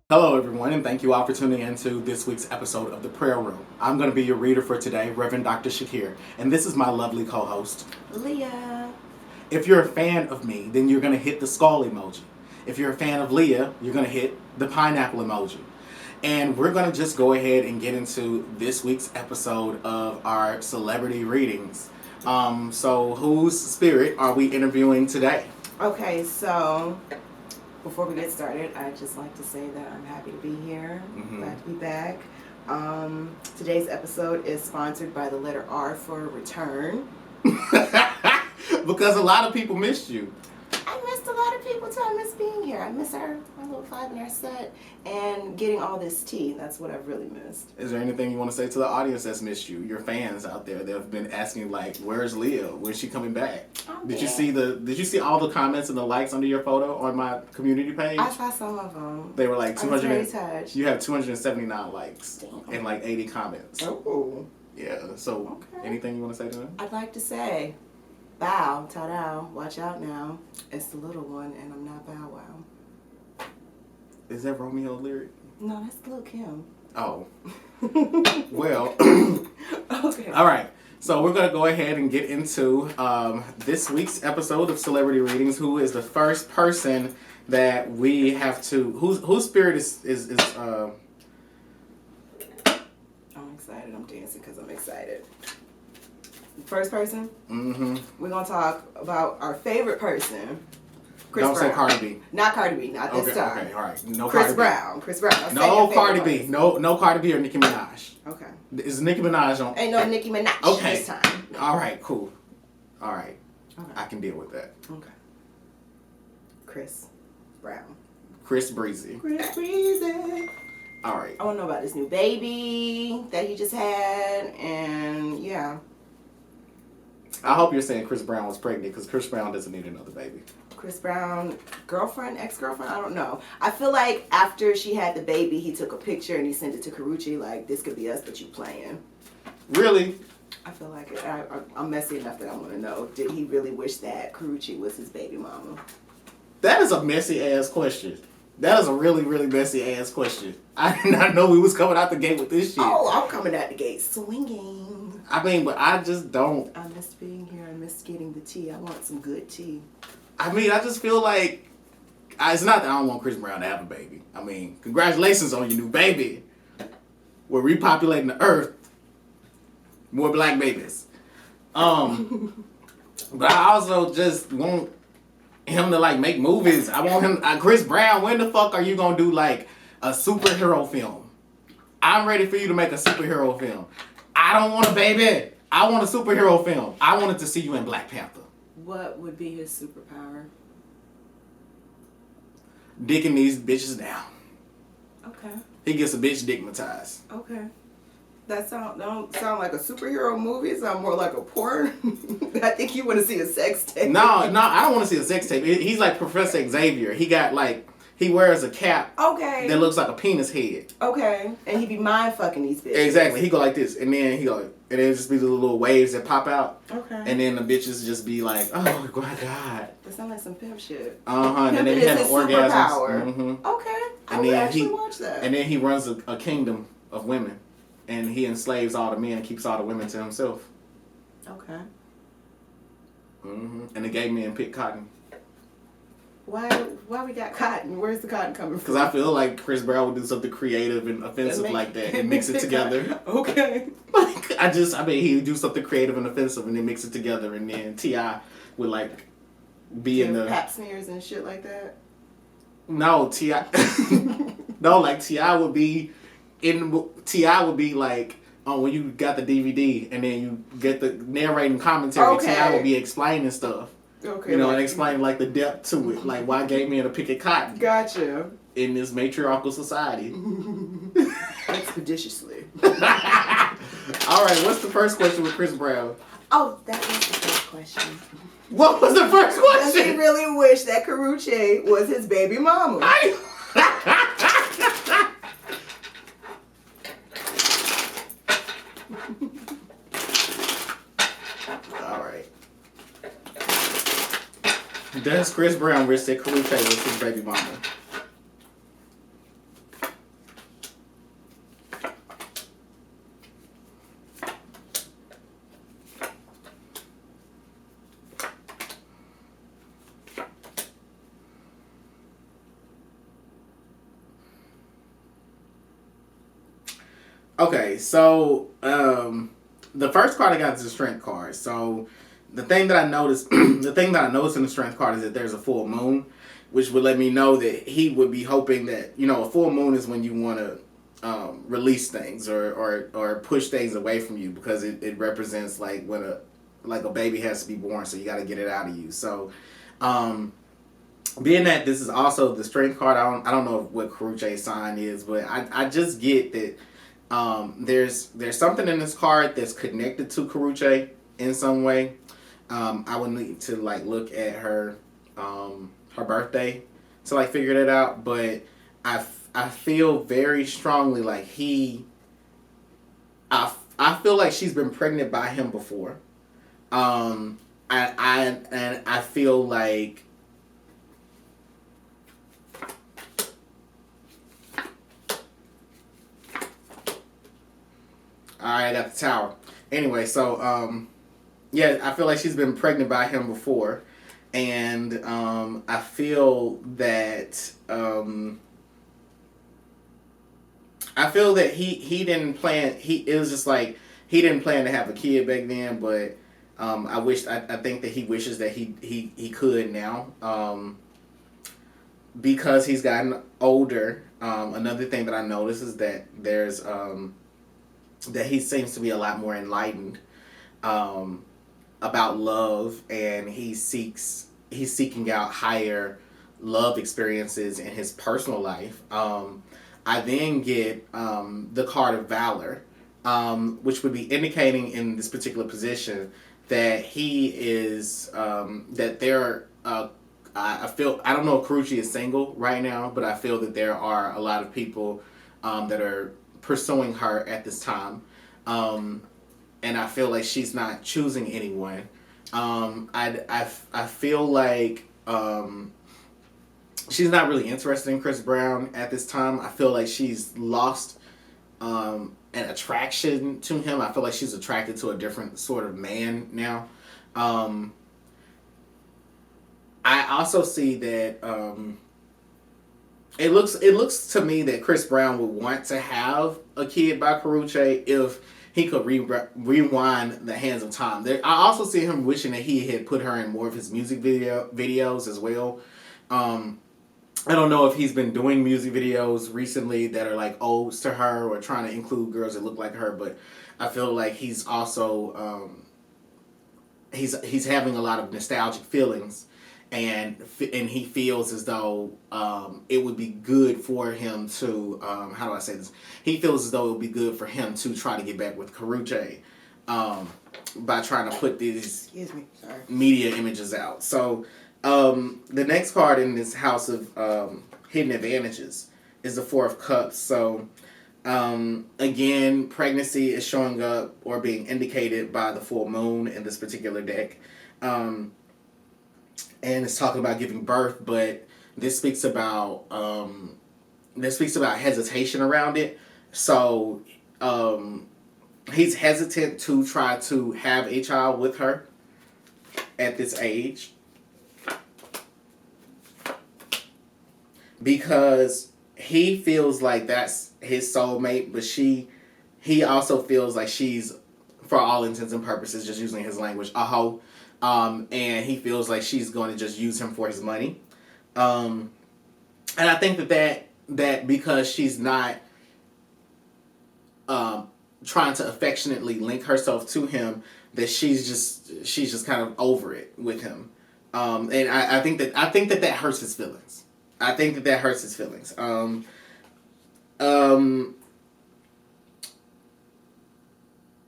Hello, everyone, and thank you all for tuning in to this week's episode of The Prayer Room. I'm going to be your reader for today, Reverend Dr. Shakir, and this is my lovely co-host, Leah. If you're a fan of me, then you're going to hit the skull emoji. If you're a fan of Leah, you're going to hit the pineapple emoji. And we're going to just go ahead and get into this week's episode of our celebrity readings. So whose spirit are we interviewing today? Okay, so before we get started, I'd just like to say that I'm happy to be here. Glad to be back. Today's episode is sponsored by the letter R for return. Because a lot of people missed you. I missed a lot of people too. I miss being here. I miss my little 5 in our set and getting all this tea. That's what I've really missed. Is there anything you want to say to the audience that's missed you? Your fans out there that have been asking, like, where's Leah? When's she coming back? Did you see all the comments and the likes under your photo on my community page? I saw some of them. They were like 200. I was very touched. You have 279 likes. Damn. And like 80 comments. Oh. Yeah. So anything you want to say to them? I'd like to say, bow, ta-da, watch out now. It's the little one, and I'm not Bow Wow. Is that Romeo's lyric? No, that's Lil' Kim. Oh. Well. Okay. All right. So we're going to go ahead and get into this week's episode of Celebrity Readings. Who is the first person that we have to... Whose spirit is I'm excited. I'm dancing because I'm excited. First person? Mm-hmm. We're going to talk about our favorite person. Chris Don't Brown. say Cardi B. Not Cardi B. Not this time. Okay, all right. No Chris Cardi B. Brown. Chris Brown. I'll say No your Cardi favorite B. person. No Cardi B or Nicki Minaj. Okay. Is Nicki Minaj on? Ain't no Nicki Minaj Okay. this time. No. All right, cool. All right. Okay. I can deal with that. Okay. Chris Brown. Chris Breezy. Chris Breezy. All right. I want to know about this new baby that he just had, and yeah. I hope you're saying Chris Brown was pregnant because Chris Brown doesn't need another baby. Chris Brown, girlfriend, ex-girlfriend, I don't know. I feel like after she had the baby, he took a picture and he sent it to Karreuche, like, this could be us, but you playing. Really? I feel like it. I'm messy enough that I want to know, did he really wish that Karreuche was his baby mama? That is a messy ass question. That is a really, really messy ass question. I did not know we was coming out the gate with this shit. Oh, I'm coming out the gate swinging. I mean, but I just don't. I missed being here. I missed getting the tea. I want some good tea. I mean, I just feel like it's not that I don't want Chris Brown to have a baby. I mean, congratulations on your new baby. We're repopulating the earth. More black babies. But I also just want him to like make movies. I want him. Chris Brown, when the fuck are you gonna do like a superhero film? I'm ready for you to make a superhero film. I don't want a baby. I want a superhero film. I wanted to see you in Black Panther. What would be his superpower? Dicking these bitches down. Okay. He gets a bitch digmatized. Okay. That don't sound like a superhero movie. It sounds more like a porn. I think you want to see a sex tape. No, I don't want to see a sex tape. He's like Professor Xavier. He wears a cap Okay. that looks like a penis head. Okay. And he be mind fucking these bitches. Exactly. He go like this, and then and then just be the little waves that pop out. Okay. And then the bitches just be like, oh my god. That sounds like some pimp shit. And then they Pimping have is his orgasms. superpower. Okay. I would actually watch that. And then he runs a kingdom of women, and he enslaves all the men, keeps all the women to himself. Okay. And the gay men pick cotton. Why we got cotton? Where's the cotton coming from? Because I feel like Chris Brown would do something creative and offensive like that and mix it together. Okay. He would do something creative and offensive and then mix it together, and then T.I. would like be in the pap smears and shit like that. No, T.I. No, like T.I. would be like when you got the DVD and then you get the narrating commentary. Okay. T.I. would be explaining stuff. Okay. And explaining like the depth to it, like why gay men are picking cotton. Gotcha. In this matriarchal society. Expeditiously. All right, what's the first question with Chris Brown? Oh, that was the first question. What was the first question? Does he really wish that Karreuche was his baby mama? All right. Does Chris Brown wish that Karreuche was his baby mama? Okay, so the first card I got is the strength card. So the thing that I noticed, the thing that I noticed in the strength card is that there's a full moon, which would let me know that he would be hoping that a full moon is when you want to release things or push things away from you, because it represents like when a baby has to be born, so you got to get it out of you. So being that this is also the strength card, I don't know what Karreuche's sign is, but I just get that there's something in this card that's connected to Karreuche in some way. I would need to like look at her birthday to like figure that out, but I feel very strongly like I feel like she's been pregnant by him before. I feel like I got the tower. Anyway, so yeah, I feel like she's been pregnant by him before, and I feel that he didn't plan. It was just like he didn't plan to have a kid back then, but I think that he wishes that he could now, because he's gotten older. Another thing that I noticed is that there's that he seems to be a lot more enlightened about love, and he's seeking out higher love experiences in his personal life. I then get the card of Valor, which would be indicating in this particular position that he is that there. I don't know if Karreuche is single right now, but I feel that there are a lot of people that are pursuing her at this time, and I feel like she's not choosing anyone. I feel like she's not really interested in Chris Brown at this time. I feel like she's lost an attraction to him. I feel like she's attracted to a different sort of man now. I also see that it looks to me that Chris Brown would want to have a kid by Karreuche if he could rewind the hands of time. I also see him wishing that he had put her in more of his music videos as well. I don't know if he's been doing music videos recently that are like odes to her or trying to include girls that look like her, but I feel like he's also he's having a lot of nostalgic feelings, and he feels as though it would be good for him to how do I say this? He feels as though it would be good for him to try to get back with Karreuche by trying to put these media images out. So the next card in this house of hidden advantages is the Four of Cups. So again, pregnancy is showing up or being indicated by the full moon in this particular deck. And it's talking about giving birth, but this speaks about hesitation around it. So he's hesitant to try to have a child with her at this age because he feels like that's his soulmate, but he also feels like she's, for all intents and purposes, just using his language, a hoe. And he feels like she's going to just use him for his money. And I think that because she's not trying to affectionately link herself to him, that she's just kind of over it with him. And I think that hurts his feelings. I think that hurts his feelings.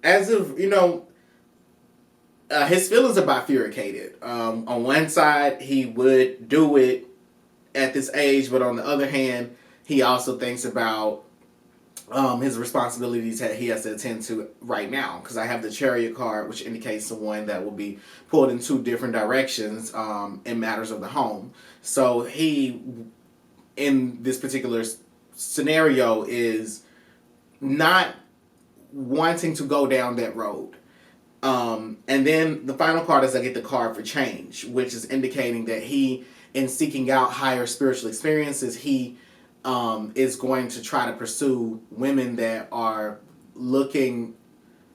As of, his feelings are bifurcated. On one side, he would do it at this age, but on the other hand, he also thinks about his responsibilities that he has to attend to right now. Because I have the Chariot card, which indicates someone that will be pulled in two different directions in matters of the home. So he, in this particular scenario, is not wanting to go down that road. And then the final card is I get the card for change, which is indicating that he, in seeking out higher spiritual experiences, he is going to try to pursue women that are looking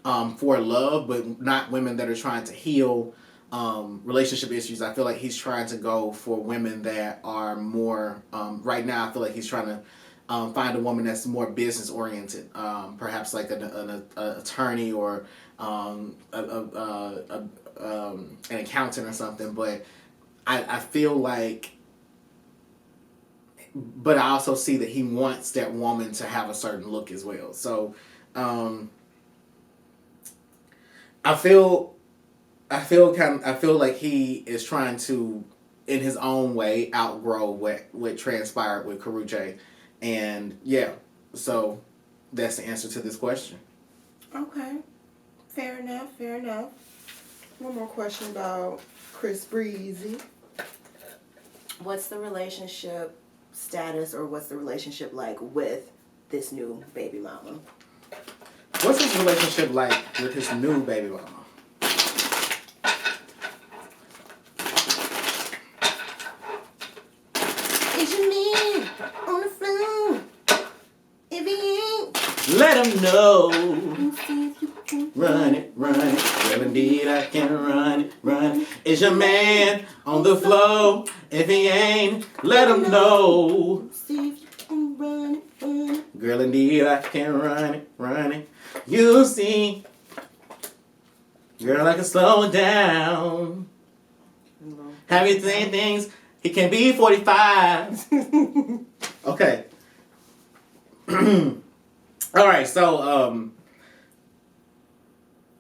for love, but not women that are trying to heal relationship issues. I feel like he's trying to go for women that are more, right now I feel like he's trying to find a woman that's more business oriented, perhaps like an attorney or an accountant or something. But I feel like, but I also see that he wants that woman to have a certain look as well. So I feel like he is trying to, in his own way, outgrow what transpired with Karreuche. And yeah, so that's the answer to this question. Okay. Fair enough. One more question about Chris Breezy. What's the relationship status, or what's the relationship like with this new baby mama? What's his relationship like with his new baby mama? Is your man on the phone? If he ain't, Let him know. Run it. Well, indeed, I can run it. Is your man on the floor? If he ain't, let him know. see if you can run it. Girl, indeed, I can run it. You see, girl, I can slow it down. Have you saying things? It can be 45. Okay. All right, so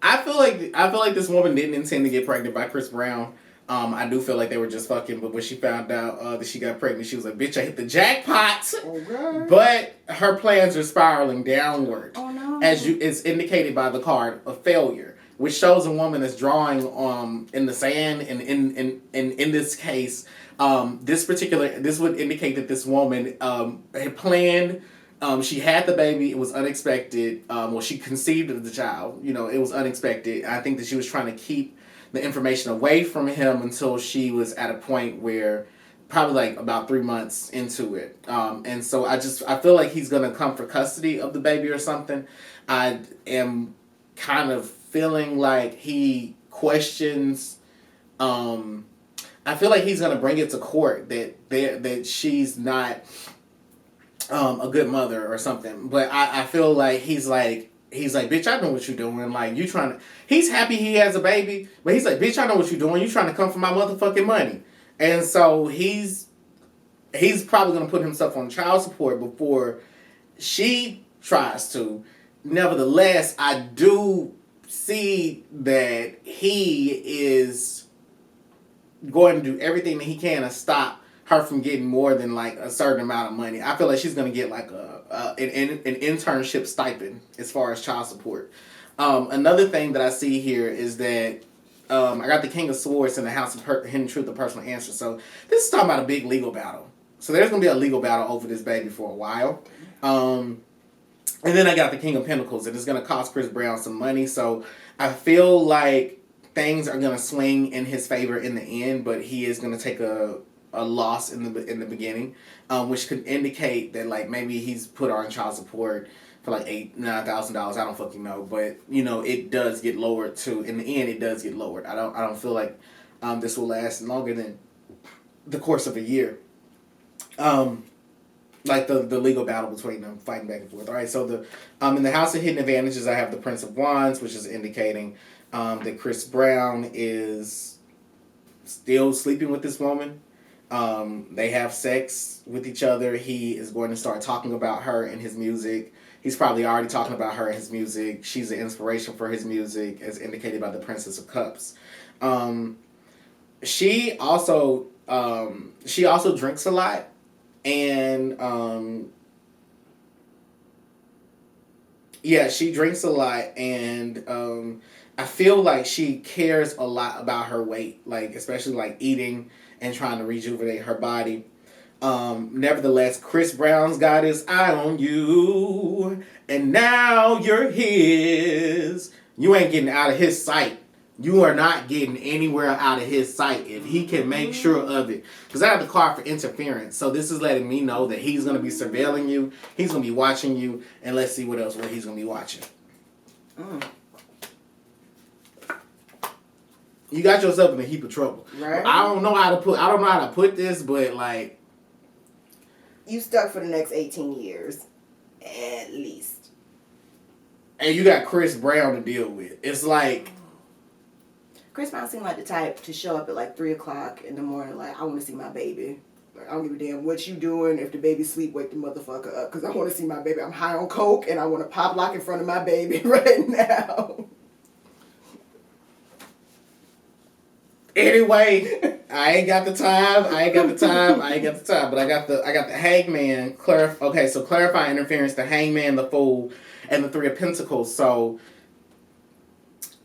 I feel like this woman didn't intend to get pregnant by Chris Brown. I do feel like they were just fucking, but when she found out that she got pregnant, she was like, "Bitch, I hit the jackpot." Okay. But her plans are spiraling downward, Oh no. as is indicated by the card of failure, which shows a woman that's drawing in the sand. And in this case, this would indicate that this woman had planned. She had the baby. It was unexpected. She conceived of the child. It was unexpected. I think that she was trying to keep the information away from him until she was at a point where, probably like about 3 months into it. And so I feel like he's going to come for custody of the baby or something. I am kind of feeling like he questions. I feel like he's going to bring it to court that she's not a good mother or something. But I feel like he's like, bitch, I know what you're doing. Like, you trying to... He's happy he has a baby, but he's like, bitch, I know what you're doing. You trying to come for my motherfucking money. And so he's probably going to put himself on child support before she tries to. Nevertheless, I do see that he is going to do everything that he can to stop her from getting more than like a certain amount of money. I feel like she's going to get like an internship stipend as far as child support. Another thing that I see here is that I got the King of Swords in the House of Hidden Truth and Personal Answer. So this is talking about a big legal battle. So there's going to be a legal battle over this baby for a while. And then I got the King of Pentacles, and it's going to cost Chris Brown some money. So I feel like things are going to swing in his favor in the end, but he is going to take a loss in the beginning, which could indicate that like maybe he's put her on child support for like $8,000-$9,000. I don't fucking know, but it does get lowered too. In the end, it does get lowered. I don't feel like this will last longer than the course of a year. Like the legal battle between them fighting back and forth. All right, so in the House of Hidden Advantages, I have the Prince of Wands, which is indicating that Chris Brown is still sleeping with this woman. They have sex with each other. He is going to start talking about her in his music. He's probably already talking about her in his music. She's an inspiration for his music, as indicated by the Princess of Cups. She also drinks a lot, and she drinks a lot, and I feel like she cares a lot about her weight, like especially like eating and trying to rejuvenate her body. Nevertheless, Chris Brown's got his eye on you, and now you're his. You ain't getting out of his sight. You are not getting anywhere out of his sight if he can make sure of it. Because I have the card for interference, so this is letting me know that he's going to be surveilling you. He's going to be watching you, and let's see what he's going to be watching. You got yourself in a heap of trouble. Right. I don't know how to put this, but like, you stuck for the next 18 years, at least. And you got Chris Brown to deal with. It's like, Chris Brown seemed like the type to show up at like 3 o'clock in the morning, like, I want to see my baby. Like, I don't give a damn what you doing. If the baby sleep, wake the motherfucker up, because I want to see my baby. I'm high on coke, and I want to pop lock in front of my baby right now. Anyway, I ain't got the time. But I got the hangman. Okay, so clarifying interference, the hangman, the fool, and the three of pentacles. So,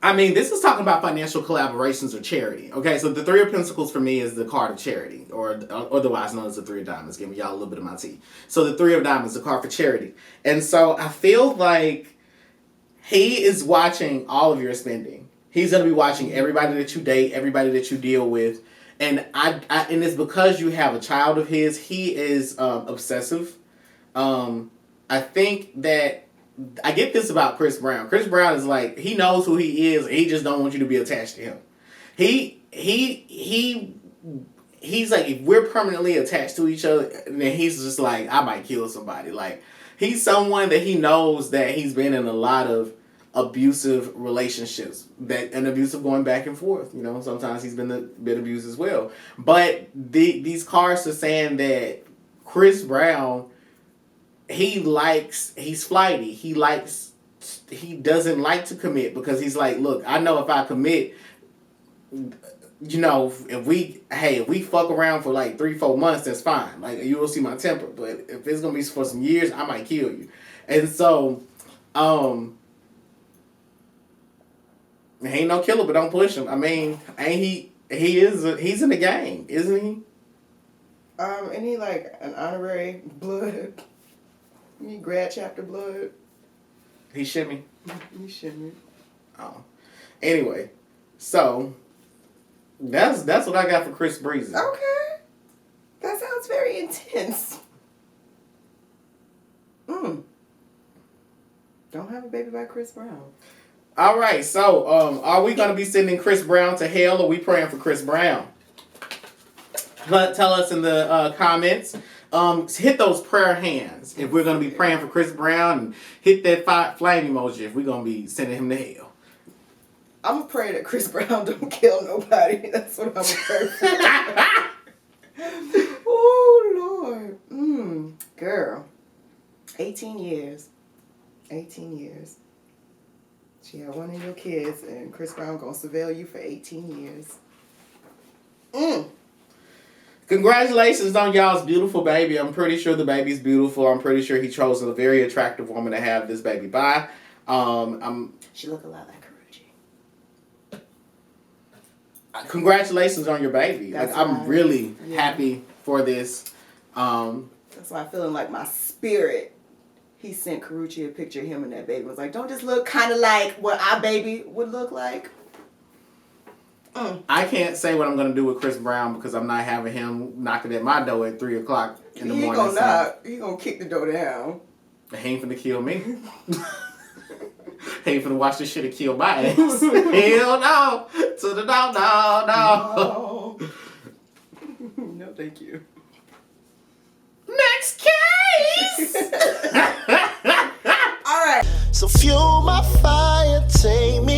I mean, this is talking about financial collaborations or charity. Okay, so the three of pentacles for me is the card of charity, or otherwise known as the three of diamonds. Giving y'all a little bit of my tea. So the three of diamonds, the card for charity. And so I feel like he is watching all of your spending. He's going to be watching everybody that you date, everybody that you deal with. And and it's because you have a child of his. He is obsessive. I think that I get this about Chris Brown. Chris Brown is like, he knows who he is, and he just don't want you to be attached to him. He's like, if we're permanently attached to each other, then he's just like, I might kill somebody. Like, he's someone that he knows that he's been in a lot of abusive relationships, and abusive going back and forth. You know, sometimes he's been abused as well. But these cards are saying that Chris Brown, he's flighty. He doesn't like to commit, because he's like, look, I know if I commit, you know, if we fuck around for like 3-4 months, that's fine. Like, you will see my temper. But if it's gonna be for some years, I might kill you. And so, he ain't no killer, but don't push him. I mean, he's in the game, isn't he? Ain't he like an honorary blood? He grad chapter blood? He shimmy. He shimmy. Oh. Anyway, so that's what I got for Chris Breezy. Okay. That sounds very intense. Don't have a baby by Chris Brown. All right, so are we going to be sending Chris Brown to hell, or are we praying for Chris Brown? Tell us in the comments. Hit those prayer hands if we're going to be praying for Chris Brown, and hit that flame emoji if we're going to be sending him to hell. I'm going to pray that Chris Brown don't kill nobody. That's what I'm going to pray for. Oh, Lord. Girl. 18 years. 18 years. She had one of your kids, and Chris Brown gonna surveil you for 18 years. Congratulations on y'all's beautiful baby. I'm pretty sure the baby's beautiful. I'm pretty sure he chose a very attractive woman to have this baby by. She look a lot like Karreuche. Congratulations on your baby. That's I'm really happy for this. That's why I'm feeling like my spirit. He sent Karreuche a picture of him and that baby. Was like, don't this look kind of like what our baby would look like? I can't say what I'm going to do with Chris Brown, because I'm not having him knocking at my door at 3 o'clock in the morning. He ain't gonna knock. He gonna kick the door down. He ain't finna kill me. He ain't finna watch this shit and kill my ass. Hell no. To the no. No, thank you. Next case! All right. So fuel my fire, take me